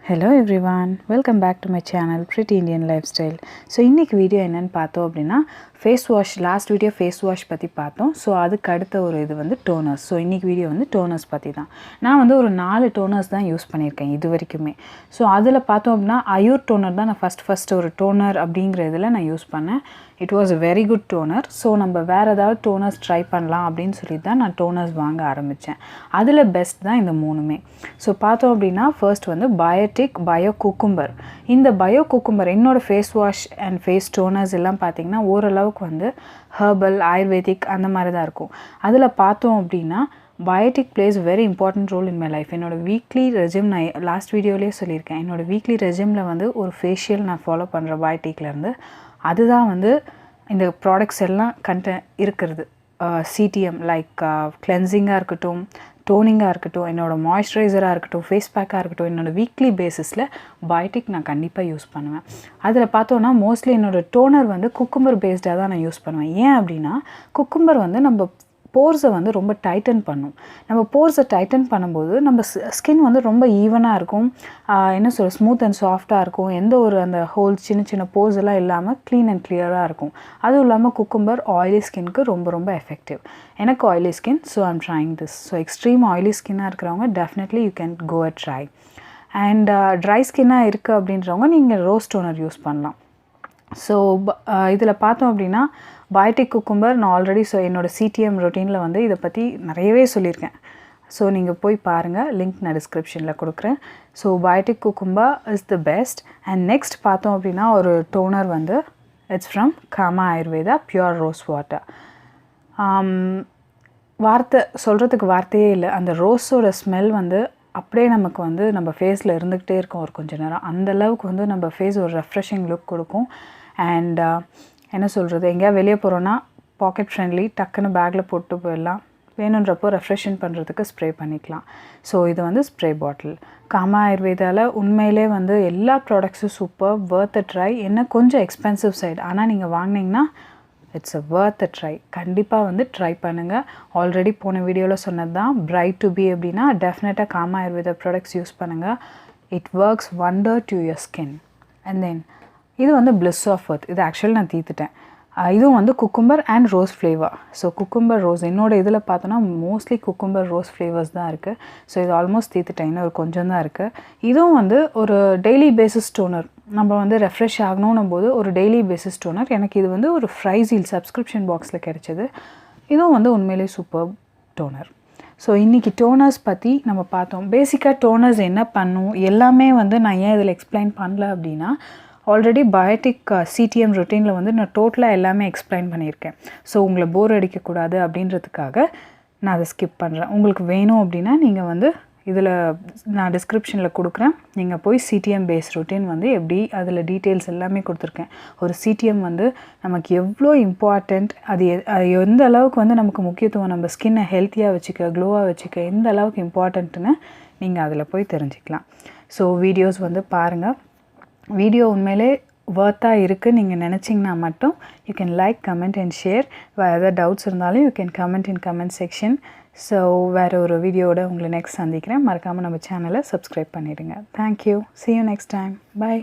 Hello everyone, welcome back to my channel Pretty Indian Lifestyle. So இன்னைக்கு video என்னன்னு பார்த்தோம் அப்படின்னா face wash last video face wash பற்றி பார்த்தோம். ஸோ அதுக்கு அடுத்த ஒரு இது வந்து டோனர்ஸ். ஸோ இன்றைக்கி வீடியோ வந்து டோனர்ஸ் பற்றி தான். நான் வந்து ஒரு 4 டோனர்ஸ் தான் யூஸ் பண்ணியிருக்கேன் இது வரைக்குமே. ஸோ அதில் பார்த்தோம் அப்படின்னா அயூர் டோனர் தான் நான் ஃபஸ்ட் ஒரு டோனர் அப்படிங்கிற இதில் நான் யூஸ் பண்ணேன். It was a very good toner. So நம்ம வேறு ஏதாவது டோனர்ஸ் ட்ரை பண்ணலாம் அப்படின்னு சொல்லி தான் நான் டோனர்ஸ் வாங்க ஆரம்பித்தேன். அதில் பெஸ்ட் தான் இந்த மூணுமே. ஸோ பார்த்தோம் அப்படின்னா ஃபர்ஸ்ட் வந்து பயோட்டிக் பயோ குக்கும்பர். இந்த பயோ குக்கும்பர் என்னோடய face wash and face toners எல்லாம் பார்த்திங்கன்னா ஓரளவுக்கு வந்து ஹெர்பல் ஆயுர்வேதிக் அந்த மாதிரி தான் இருக்கும். அதில் பார்த்தோம் அப்படின்னா Biotique plays very important role in my life. என்னோடய வீக்லி ரெஜிம் நான் லாஸ்ட் வீடியோலேயே சொல்லியிருக்கேன். என்னோடய வீக்லி ரெஜிமில் வந்து ஒரு ஃபேஷியல் நான் ஃபாலோ பண்ணுற பயோட்டிக்லேருந்து அதுதான் வந்து இந்த ப்ராடக்ட்ஸ் எல்லாம் இருக்கிறது. சிடிஎம் லைக் கிளென்சிங்காக இருக்கட்டும், டோனிங்காக இருக்கட்டும், என்னோடய மாய்ஸ்சரைசராக இருக்கட்டும், ஃபேஸ் பேக்காக இருக்கட்டும், என்னோடய வீக்லி பேஸிஸில் பயோட்டிக் நான் கண்டிப்பாக யூஸ் பண்ணுவேன். அதில் பார்த்தோன்னா மோஸ்ட்லி என்னோடய டோனர் வந்து குக்கும்பர் பேஸ்டாக தான் நான் யூஸ் பண்ணுவேன். ஏன் அப்படின்னா குக்கும்பர் வந்து நம்ம போர்ஸை வந்து ரொம்ப டைட்டன் பண்ணும். நம்ம போர்ஸை டைட்டன் பண்ணும்போது நம்ம ஸ்கின் வந்து ரொம்ப ஈவனாக இருக்கும். என்ன சொல்ல ஸ்மூத் அண்ட் சாஃப்டாக இருக்கும். எந்த ஒரு அந்த ஹோல் சின்ன போர்ஸ் எல்லாம் இல்லாமல் க்ளீன் அண்ட் கிளியராக இருக்கும். அதுவும் இல்லாமல் குக்கும்பர் ஆயிலி ஸ்கின்க்கு ரொம்ப எஃபெக்டிவ். எனக்கு oily skin, so I'm trying this. So extreme oily ஸ்கின்னாக இருக்கிறவங்க definitely you can go a try. And dry ஸ்கின்னாக இருக்குது அப்படின்றவங்க நீங்கள் ரோஸ் டோனர் யூஸ் பண்ணலாம். ஸோ இதில் பார்த்தோம் அப்படின்னா பயோட்டிக் குக்கும்பர் நான் ஆல்ரெடி என்னோடய சிடிஎம் ரொட்டீனில் வந்து இதை பற்றி நிறையவே சொல்லியிருக்கேன். ஸோ நீங்கள் போய் பாருங்கள், லிங்க் நான் டிஸ்கிரிப்ஷனில் கொடுக்குறேன். So Biotique cucumber is the best. And next பார்த்தோம் அப்படின்னா ஒரு டோனர் வந்து it's from Kama Ayurveda pure rose water. சொல்கிறதுக்கு வார்த்தையே இல்லை. அந்த ரோஸோட ஸ்மெல் வந்து அப்படியே நமக்கு வந்து நம்ம ஃபேஸில் இருந்துக்கிட்டே இருக்கும் ஒரு கொஞ்ச நேரம். அந்தளவுக்கு வந்து நம்ம ஃபேஸ் ஒரு ரெஃப்ரெஷிங் லுக் கொடுக்கும். அண்ட் என்ன சொல்கிறது, எங்கேயா வெளியே போகிறோன்னா பாக்கெட் ஃப்ரெண்ட்லி, டக்குன்னு பேக்கில் போட்டு போயிடலாம். வேணுன்றப்போ ரெஃப்ரெஷன் பண்ணுறதுக்கு ஸ்ப்ரே பண்ணிக்கலாம். ஸோ இது வந்து ஸ்ப்ரே பாட்டில். காமா ஆயுர்வேதாவில் உண்மையிலே வந்து எல்லா ப்ராடக்ட்ஸும் சூப்பர், வர்த் அ ட்ரை. என்ன கொஞ்சம் எக்ஸ்பென்சிவ் சைடு, ஆனால் நீங்கள் வாங்கினீங்கன்னா it's a worth a try. கண்டிப்பாக வந்து ட்ரை பண்ணுங்கள். ஆல்ரெடி போன வீடியோவில் சொன்னது தான், பிரைட் டு பி அப்படின்னா டெஃபினட்டாக காமா ஆயுர்வேதா ப்ராடக்ட்ஸ் யூஸ் பண்ணுங்கள். It works wonder to your skin. And then இது வந்து பிளிஸ் ஆஃப் எர்த். இது ஆக்சுவலி நான் தீர்த்துட்டேன். இதுவும் வந்து cucumber and rose flavour. So cucumber rose என்னோடய இதில் பார்த்தோன்னா மோஸ்ட்லி குக்கும்பர் ரோஸ் ஃப்ளேவர்ஸ் தான் இருக்குது. ஸோ இது ஆல்மோஸ்ட் தீர்த்துட்டேன், இன்னும் ஒரு கொஞ்சம் தான் இருக்குது. இதுவும் வந்து ஒரு டெய்லி பேசிஸ் டோனர். நம்ம வந்து ரெஃப்ரெஷ் ஆகணும் போது ஒரு டெய்லி பேசிஸ் டோனர். எனக்கு இது வந்து ஒரு ஃப்ரைஸீல் சப்ஸ்கிரிப்ஷன் பாக்ஸில் கிடைச்சது. இதுவும் வந்து உண்மையிலே சூப்பர் டோனர். ஸோ இன்றைக்கி டோனர்ஸ் பற்றி நம்ம பார்த்தோம். பேசிக்காக டோனர்ஸ் என்ன பண்ணும் எல்லாமே வந்து நான் ஏன் இதில் எக்ஸ்பிளைன் பண்ணல அப்படின்னா ஆல்ரெடி பயோட்டிக் சிடிஎம் ரொட்டீனில் வந்து நான் டோட்டலாக எல்லாமே எக்ஸ்பிளைன் பண்ணியிருக்கேன். ஸோ உங்களை போர் அடிக்கக்கூடாது அப்படின்றதுக்காக நான் அதை ஸ்கிப் பண்ணுறேன். உங்களுக்கு வேணும் அப்படின்னா நீங்கள் வந்து இதில் நான் டிஸ்கிரிப்ஷனில் கொடுக்குறேன். நீங்கள் போய் சிடிஎம் பேஸ் ரொட்டீன் வந்து எப்படி அதில் டீட்டெயில்ஸ் எல்லாமே கொடுத்துருக்கேன். ஒரு சிடிஎம் வந்து நமக்கு எவ்வளோ இம்பார்ட்டண்ட், அது எந்த அளவுக்கு வந்து நமக்கு முக்கியத்துவம், நம்ம ஸ்கின்னை ஹெல்த்தியாக வச்சுக்க, க்ளோவாக வச்சுக்க எந்த அளவுக்கு இம்பார்ட்டண்ட்டுன்னு நீங்கள் அதில் போய் தெரிஞ்சுக்கலாம். ஸோ வீடியோஸ் வந்து பாருங்கள். வீடியோ உண்மையிலே வர்த்தாக இருக்குது நீங்கள் நினச்சிங்கன்னா மட்டும் you can like, comment and share. வேறு எதாவது டவுட்ஸ் இருந்தாலும் you can comment in comment section. So வேறு ஒரு வீடியோவோட உங்களை நெக்ஸ்ட் சந்திக்கிறேன். மறக்காமல் நம்ம சேனலை சப்ஸ்கிரைப் பண்ணிடுங்க. Thank you. See you next time. Bye.